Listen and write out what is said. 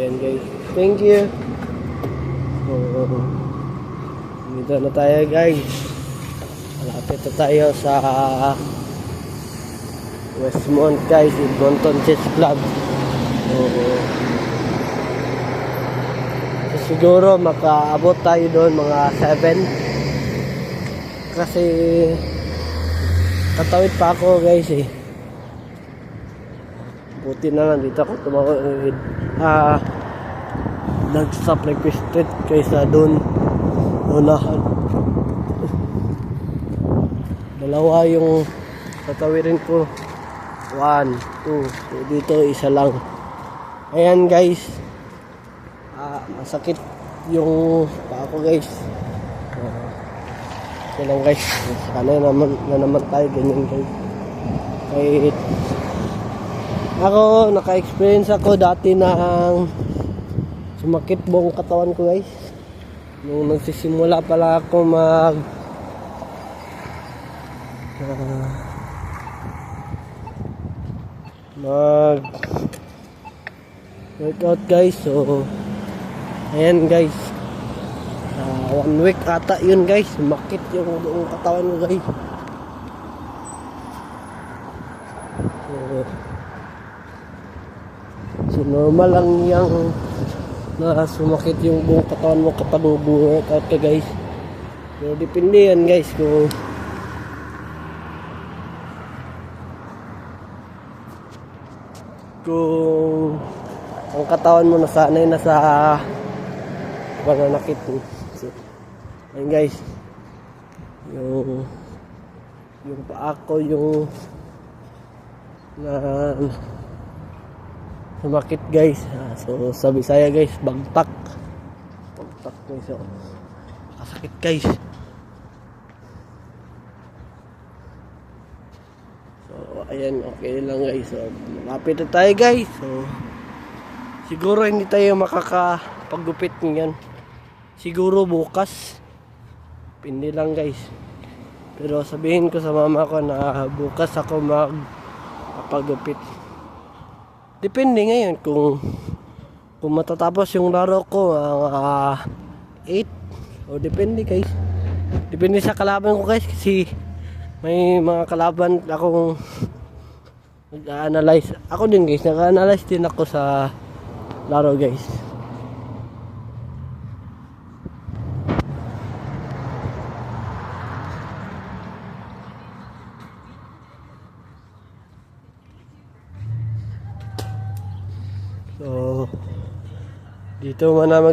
ayan guys. Thank you. So, dito na tayo guys. Malapit na tayo sa Westmont guys, Edmonton Chess Club. So, siguro makaabot tayo doon mga 7 kasi tatawid pa ako guys eh. Buti na lang dito ako tumawid nag-stop requested kaysa doon unahan. Dalawa yung tatawirin ko, 1, 2, so dito isa lang. Ayan guys, masakit yung paa ko guys. Okay lang guys, sana naman tayo ganyan guys. Kahit ako, naka-experience ako dati ng sumakit buong katawan ko guys. Nung nagsisimula pala ako mag workout guys. So ayan guys, 1 week ata yun guys, sumakit yung buong katawan ko guys. So normal lang yung na sumakit yung buong katawan mo kapag mag-workout ka guys. So depende yan guys kung ang katawan mo nasanay na sa pananakit. So ayun guys, yung paa ko yung na sumakit guys. So sa Bisaya guys, bagtak guys. So kasakit guys. So ayan, okay lang guys. So malapit na tayo guys. So siguro hindi tayo makakapagupit ngayon, siguro bukas, pindi lang guys. Pero sabihin ko sa mama ko na bukas ako magpagupit. Depende ngayon kung matatapos yung laro ko 8 o depende guys. Depende sa kalaban ko guys, kasi may mga kalaban akong nag-analyze. Ako din guys, nag-analyze din ako sa laro guys. So dito man na